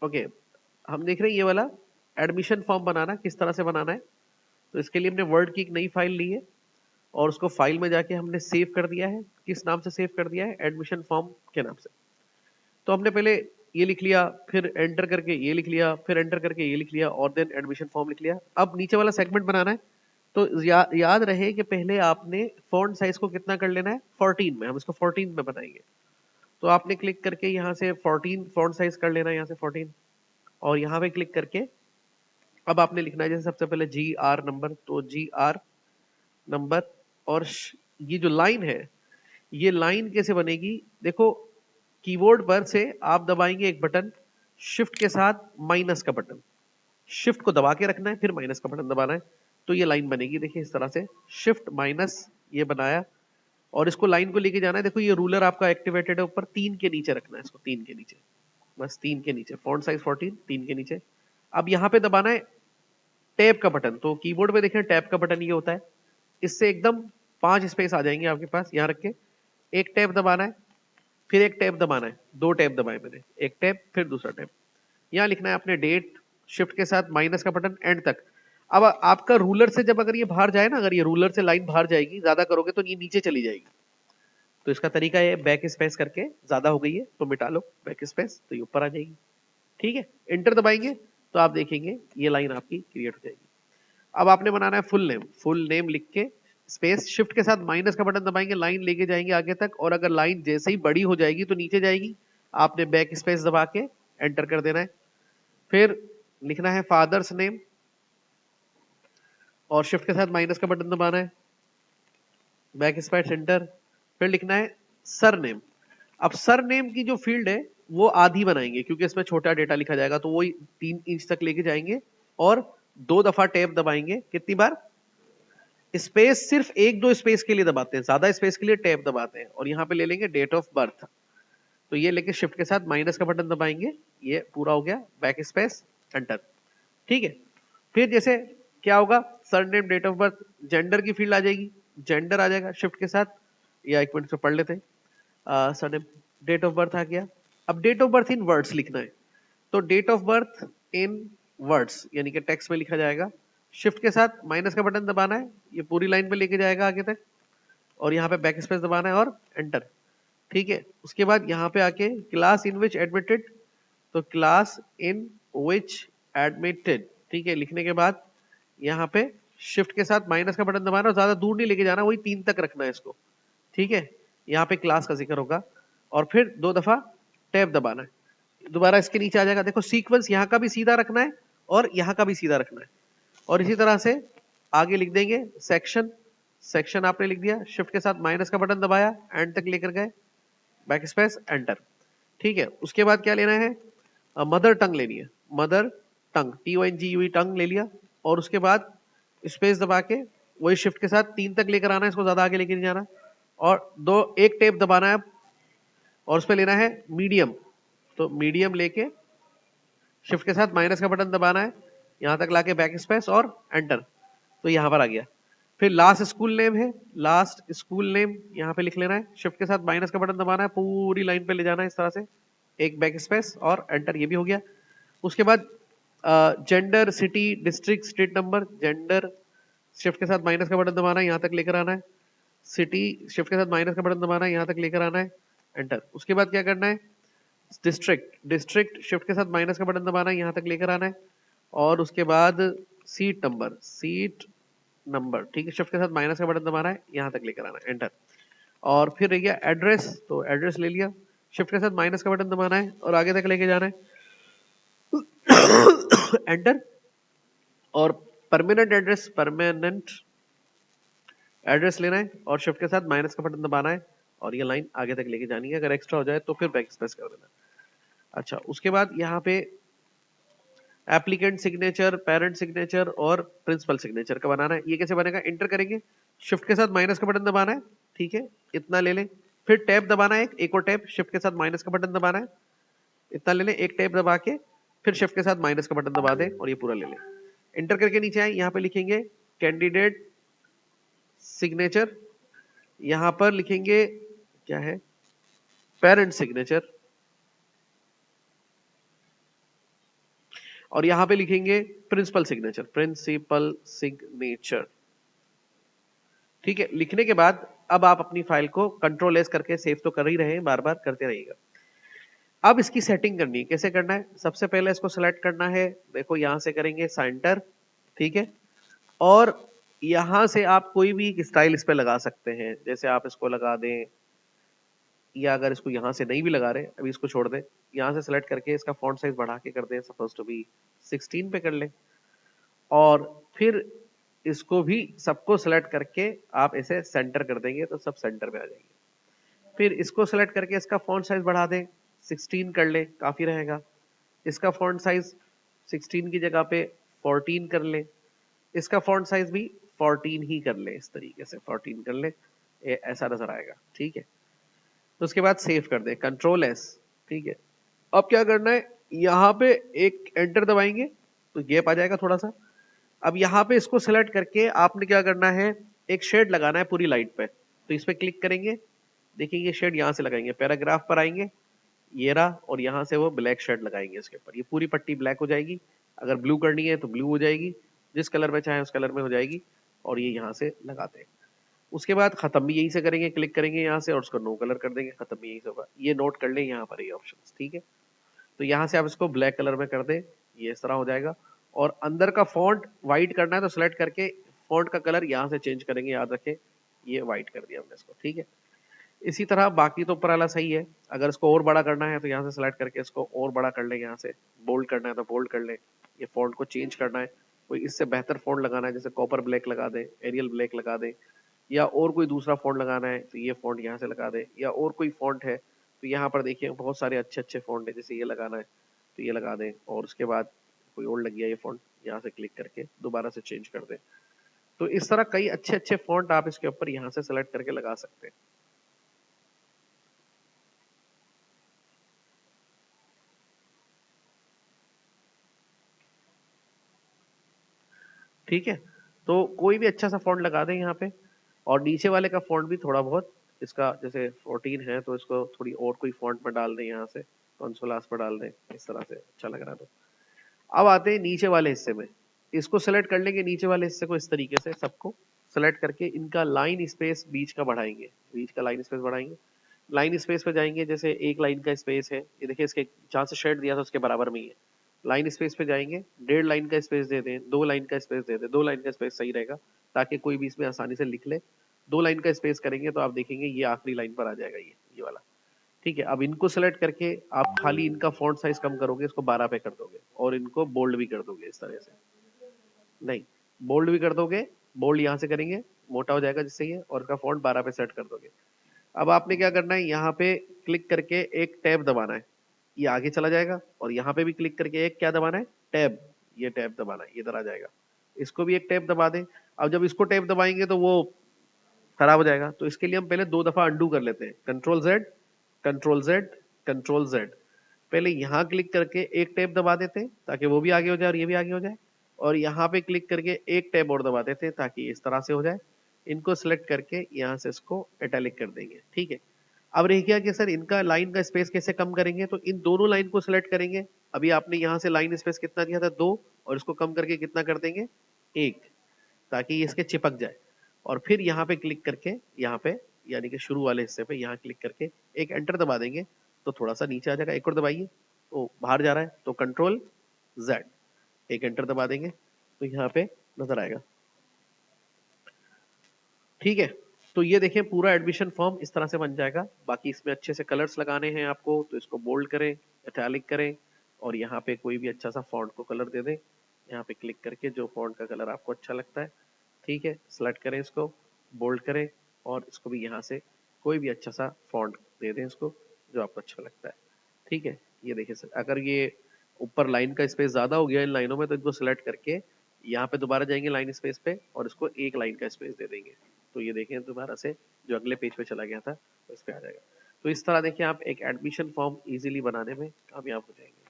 Okay, हम देख रहे हैं ये वाला एडमिशन फॉर्म बनाना किस तरह से बनाना है। तो इसके लिए हमने वर्ड की एक नई फाइल ली है और उसको फाइल में जाके हमने सेव कर दिया है। किस नाम से सेव कर दिया है? एडमिशन फॉर्म के नाम से। तो हमने पहले ये लिख लिया, फिर एंटर करके ये लिख लिया, फिर एंटर करके ये लिख लिया और देन एडमिशन फॉर्म लिख लिया। अब नीचे वाला सेगमेंट बनाना है। तो याद रहे कि पहले आपने फॉन्ट साइज को कितना कर लेना है? 14 में। हम इसको 14 में बनाएंगे। तो आपने क्लिक करके यहाँ से 14 फॉन्ट साइज कर लेना है, यहाँ से 14 और यहाँ पे क्लिक करके अब आपने लिखना है जैसे सबसे पहले GR नंबर। तो GR नंबर और ये जो लाइन है, ये लाइन कैसे बनेगी? देखो, कीबोर्ड पर से आप दबाएंगे एक बटन, शिफ्ट के साथ माइनस का बटन। शिफ्ट को दबा के रखना है, फिर माइनस का बटन दबाना है, तो ये लाइन बनेगी। देखिए इस तरह से शिफ्ट माइनस ये बनाया और इसको लाइन को लेके जाना है। देखो ये रूलर आपका एक्टिवेटेड है, ऊपर 3 के नीचे रखना है इसको, 3 के नीचे, बस 3 के नीचे। फॉन्ट साइज 14, 3 के नीचे। अब यहाँ पे दबाना है टैब का बटन। तो कीबोर्ड पे देखें टैब का बटन ये होता है, इससे एकदम 5 स्पेस आ जाएंगे आपके पास। यहाँ रख के एक टैब दबाना है, फिर एक टैब दबाना है। 2 टैब दबाए मैंने, एक टैब फिर दूसरा टैब। यहाँ लिखना है अपने डेट, शिफ्ट के साथ माइनस का बटन एंड तक। अब आपका रूलर से जब अगर ये बाहर जाए ना, अगर ये रूलर से लाइन बाहर जाएगी, ज्यादा करोगे तो ये नीचे चली जाएगी। तो इसका तरीका है बैक स्पेस करके, ज्यादा हो गई है तो मिटा लो बैक स्पेस, तो ये ऊपर आ जाएगी। ठीक है, एंटर दबाएंगे तो आप देखेंगे ये लाइन आपकी क्रिएट हो जाएगी। अब आपने बनाना है फुल नेम। फुल नेम लिख के स्पेस, शिफ्ट के साथ माइनस का बटन दबाएंगे, लाइन लेके जाएंगे आगे तक और अगर लाइन जैसे ही बड़ी हो जाएगी तो नीचे जाएगी। आपने बैक स्पेस दबा के एंटर कर देना है। फिर लिखना है फादर्स नेम और शिफ्ट के साथ माइनस का बटन दबाना है, बैक स्पेस एंटर। फिर लिखना है सर नेम। अब सर नेम की जो फील्ड है वो आधी बनाएंगे क्योंकि इसमें छोटा डेटा लिखा जाएगा, तो वो 3 इंच तक लेके जाएंगे और 2 दफा टैब दबाएंगे। कितनी बार? स्पेस सिर्फ 1-2 स्पेस के लिए दबाते हैं, ज्यादा स्पेस के लिए टैब दबाते हैं। और यहाँ पे ले लेंगे डेट ऑफ बर्थ, तो ये लेके शिफ्ट के साथ माइनस का बटन दबाएंगे, ये पूरा हो गया, बैक स्पेस एंटर। ठीक है, फिर जैसे क्या होगा, surname, date of birth, gender की फील्ड आ जाएगी, जेंडर आ जाएगा शिफ्ट के साथ, या एक मिनट से पढ़ लेते हैं। सरनेम, डेट ऑफ बर्थ आ गया। अब date of birth in words लिखना है, तो date of birth in words यानी कि टेक्स्ट में लिखा जाएगा। शिफ्ट के साथ माइनस का बटन दबाना है, ये पूरी लाइन पे लेके जाएगा आगे तक और यहाँ पे बैक स्पेस दबाना है और एंटर। ठीक है, उसके बाद यहाँ पे आके क्लास इन विच एडमिटेड, तो क्लास इन विच एडमिटेड, ठीक है, लिखने के बाद यहाँ पे शिफ्ट के साथ माइनस का बटन दबाना और ज्यादा दूर नहीं लेके जाना, वही 3 तक रखना है इसको। ठीक है, यहाँ पे क्लास का जिक्र होगा और फिर 2 दफा टैब दबाना है, दोबारा इसके नीचे आ जाएगा। देखो सीक्वेंस यहाँ का भी सीधा रखना है और यहाँ का भी सीधा रखना है और इसी तरह से आगे लिख देंगे सेक्शन। सेक्शन आपने लिख दिया, शिफ्ट के साथ माइनस का बटन दबाया, एंड तक लेकर गए, बैक स्पेस एंटर। ठीक है, उसके बाद क्या लेना है? मदर टंग लेनी है, मदर टंग, TONGUE टंग ले लिया और उसके बाद स्पेस दबा के वही शिफ्ट के साथ 3 तक लेकर आना है, इसको ज्यादा आगे लेकर नहीं जाना और एक टेप दबाना है और उस पर लेना है मीडियम। तो मीडियम लेके शिफ्ट के साथ माइनस का बटन दबाना है, यहां तक लाके बैक स्पेस और एंटर, तो यहां पर आ गया। फिर लास्ट स्कूल नेम है, लास्ट स्कूल नेम यहाँ पे लिख लेना है, शिफ्ट के साथ माइनस का बटन दबाना है, पूरी लाइन पे ले जाना है इस तरह से, एक बैक स्पेस और एंटर, ये भी हो गया। उसके बाद gender, city, district, state number, gender shift के साथ माइनस का बटन दबाना है, यहाँ तक लेकर आना है, सिटी शिफ्ट के साथ माइनस का बटन दबाना है, यहाँ तक लेकर आना है, एंटर। उसके बाद क्या करना है? डिस्ट्रिक्ट, डिस्ट्रिक्ट शिफ्ट के साथ माइनस का बटन दबाना है, यहाँ तक लेकर आना है और उसके बाद सीट नंबर, सीट नंबर, ठीक है, शिफ्ट के साथ माइनस का बटन दबाना है, यहाँ तक लेकर आना है, एंटर। और फिर रह गया एड्रेस, तो एड्रेस ले लिया, शिफ्ट के साथ माइनस का बटन दबाना है और आगे तक लेके जाना है, एंटर। और परमानेंट एड्रेस, परमानेंट एड्रेस लेना है और शिफ्ट के साथ माइनस का बटन दबाना है और ये लाइन आगे तक लेके जानी है, अगर एक्स्ट्रा हो जाए तो फिर बैक स्पेस कर देना। अच्छा, उसके बाद यहाँ पे एप्लीकेंट सिग्नेचर, पेरेंट सिग्नेचर और प्रिंसिपल सिग्नेचर का बनाना है। ये कैसे बनेगा? एंटर करेंगे, शिफ्ट के साथ माइनस का बटन दबाना है, ठीक है, इतना ले लें, फिर टैब दबाना है, एक और टैब, शिफ्ट के साथ माइनस का बटन दबाना है, इतना ले लें, एक टैब दबा के फिर शिफ्ट के साथ माइनस का बटन दबा दें और ये पूरा ले लें। एंटर करके नीचे आए, यहाँ पे लिखेंगे कैंडिडेट सिग्नेचर, यहाँ पर लिखेंगे क्या है, पेरेंट सिग्नेचर, और यहाँ पे लिखेंगे प्रिंसिपल सिग्नेचर, प्रिंसिपल सिग्नेचर। ठीक है, लिखने के बाद अब आप अपनी फाइल को कंट्रोल एस करके सेव तो कर ही रहे हैं, बार बार करते रहिएगा। अब इसकी सेटिंग करनी है, कैसे करना है? सबसे पहले इसको सिलेक्ट करना है, देखो यहां से करेंगे सेंटर, ठीक है, और यहां से आप कोई भी स्टाइल इस पे लगा सकते हैं, जैसे आप इसको लगा दें, या अगर इसको यहां से नहीं भी लगा रहे, अभी इसको छोड़ दें, यहां से सिलेक्ट करके इसका फॉन्ट साइज बढ़ा के कर दें, सपोज टू बी 16 पे कर लें, और फिर इसको भी सबको सिलेक्ट करके आप इसे सेंटर कर देंगे तो सब सेंटर में आ जाएंगे। फिर इसको सिलेक्ट करके इसका फॉन्ट साइज बढ़ा दें, 16 कर ले, काफी रहेगा। इसका फॉन्ट साइज 16 की जगह पे 14 कर ले, इसका फॉन्ट साइज भी 14 ही कर ले, इस तरीके से 14 कर ले, ऐसा नजर आएगा। ठीक है, तो उसके बाद सेव कर दे, कंट्रोल एस। ठीक है, अब क्या करना है, यहाँ पे एक एंटर दबाएंगे तो गैप आ जाएगा थोड़ा सा। अब यहाँ पे इसको सिलेक्ट करके आपने क्या करना है, एक शेड लगाना है पूरी लाइट पे, तो इस पे क्लिक करेंगे, देखिए ये शेड यहाँ से लगाएंगे, पैराग्राफ पर आएंगे, ये रहा, और यहाँ से वो ब्लैक शेड लगाएंगे इसके ऊपर, ये पूरी पट्टी ब्लैक हो जाएगी। अगर ब्लू करनी है तो ब्लू हो जाएगी, जिस कलर में चाहे उस कलर में हो जाएगी, और ये यहाँ से लगाते हैं। उसके बाद खत्म भी यहीं से करेंगे, क्लिक करेंगे यहाँ से और उसको नो कलर कर देंगे, खत्म भी यहीं से होगा। ये नोट कर लें यहाँ पर ये ऑप्शन, ठीक है। तो यहाँ से आप इसको ब्लैक कलर में कर दें, ये इस तरह हो जाएगा। और अंदर का फॉन्ट व्हाइट करना है तो सिलेक्ट करके फॉन्ट का कलर यहाँ से चेंज करेंगे, याद रखें ये व्हाइट कर दिया हमने इसको, ठीक है। इसी तरह बाकी तो ऊपर वाला सही है, अगर इसको और बड़ा करना है तो यहाँ से सिलेक्ट करके इसको और बड़ा कर लें, यहाँ से बोल्ड करना है तो बोल्ड कर लें, ये फॉन्ट को चेंज करना है, कोई इससे बेहतर फॉन्ट लगाना है जैसे कॉपर ब्लैक लगा दें, एरियल ब्लैक लगा दें, या और कोई दूसरा फॉन्ट लगाना है तो ये फॉन्ट यहाँ से लगा दें, या और कोई फॉन्ट है तो यहाँ पर देखिए बहुत सारे अच्छे अच्छे फॉन्ट है, जैसे ये लगाना है तो ये लगा दें, और उसके बाद कोई और लग गया ये फॉन्ट, यहाँ से क्लिक करके दोबारा से चेंज कर दें। तो इस तरह कई अच्छे अच्छे फॉन्ट आप इसके ऊपर यहाँ से सेलेक्ट करके लगा सकते हैं। ठीक है, तो कोई भी अच्छा सा फॉन्ट लगा दें यहाँ पे, और नीचे वाले का फॉन्ट भी थोड़ा बहुत इसका, जैसे 14 है तो इसको थोड़ी और कोई फॉन्ट में डाल दें, यहाँ से कंसोलास पर डाल दें, इस तरह से अच्छा लग रहा है। तो अब आते हैं नीचे वाले हिस्से में, इसको सेलेक्ट कर लेंगे, नीचे वाले हिस्से को इस तरीके से सबको सेलेक्ट करके इनका लाइन स्पेस बीच का बढ़ाएंगे, बीच का लाइन स्पेस बढ़ाएंगे। लाइन स्पेस पे जाएंगे, जैसे एक लाइन का स्पेस है, ये देखिए इसके जहाँ से शेड दिया था उसके बराबर में ही है। लाइन स्पेस पे जाएंगे, 1.5 लाइन का स्पेस दे दें, 2 लाइन का स्पेस दे दें, 2 लाइन का स्पेस सही रहेगा ताकि कोई भी इसमें आसानी से लिख ले। 2 लाइन का स्पेस करेंगे तो आप देखेंगे ये आखिरी लाइन पर आ जाएगा, ये वाला। ठीक है, अब इनको सेलेक्ट करके आप खाली इनका फॉन्ट साइज कम करोगे, इसको 12 पे कर दोगे, और इनको बोल्ड भी कर दोगे इस तरह से, नहीं बोल्ड भी कर दोगे, बोल्ड यहाँ से करेंगे, मोटा हो जाएगा जिससे ये, और इसका फॉन्ट 12 पे सेट कर दोगे। अब आपने क्या करना है, यहाँ पे क्लिक करके एक टैब दबाना है, ये आगे चला जाएगा, और यहाँ पे भी क्लिक करके एक क्या दबाना है, टैब, ये टैब दबाना है, ये इधर आ जाएगा। इसको भी एक टैब दबा दें। अब जब इसको टैब दबाएंगे तो वो खराब हो जाएगा, तो इसके लिए हम पहले 2 दफा अंडू कर लेते हैं, control Z, control Z, control Z. पहले यहाँ क्लिक करके एक टैब दबा देते हैं ताकि वो भी आगे हो जाए और ये भी आगे हो जाए, और यहाँ पे क्लिक करके एक टैब और दबा देते हैं ताकि इस तरह से हो जाए। इनको सिलेक्ट करके यहाँ से इसको इटैलिक कर देंगे, ठीक है। अब रह गया कि सर इनका लाइन का स्पेस कैसे कम करेंगे, तो इन दोनों लाइन को सिलेक्ट करेंगे। अभी आपने यहाँ से लाइन स्पेस कितना दिया था, 2, और इसको कम करके कितना कर देंगे, 1, ताकि ये इसके चिपक जाए। और फिर यहाँ पे क्लिक करके, यहाँ पे यानी कि शुरू वाले हिस्से पे यहाँ क्लिक करके एक एंटर दबा देंगे तो थोड़ा सा नीचे आ जाएगा, एक और दबाइए तो बाहर जा रहा है, तो कंट्रोल जेड, एक एंटर दबा देंगे तो यहाँ पे नजर आएगा। ठीक है, तो ये देखें पूरा एडमिशन फॉर्म इस तरह से बन जाएगा। बाकी इसमें अच्छे से कलर्स लगाने हैं आपको, तो इसको बोल्ड करें, इटैलिक करें, और यहाँ पे कोई भी अच्छा सा फॉन्ट को कलर दे दें, यहाँ पे क्लिक करके जो फॉन्ट का कलर आपको अच्छा लगता है, ठीक है, सेलेक्ट करें, इसको बोल्ड करें, और इसको भी यहाँ से कोई भी अच्छा सा फॉन्ट दे दें इसको जो आपको अच्छा लगता है। ठीक है, ये देखिए सर, अगर ये ऊपर लाइन का स्पेस ज्यादा हो गया इन लाइनों में तो इनको सिलेक्ट करके यहाँ पे दोबारा जाएंगे लाइन स्पेस पे, और इसको एक लाइन का स्पेस दे देंगे, तो ये देखें दोबारा से जो अगले पेज पे चला गया था उस पे आ जाएगा। तो इस तरह देखिए आप एक एडमिशन फॉर्म इजीली बनाने में कामयाब हो जाएंगे।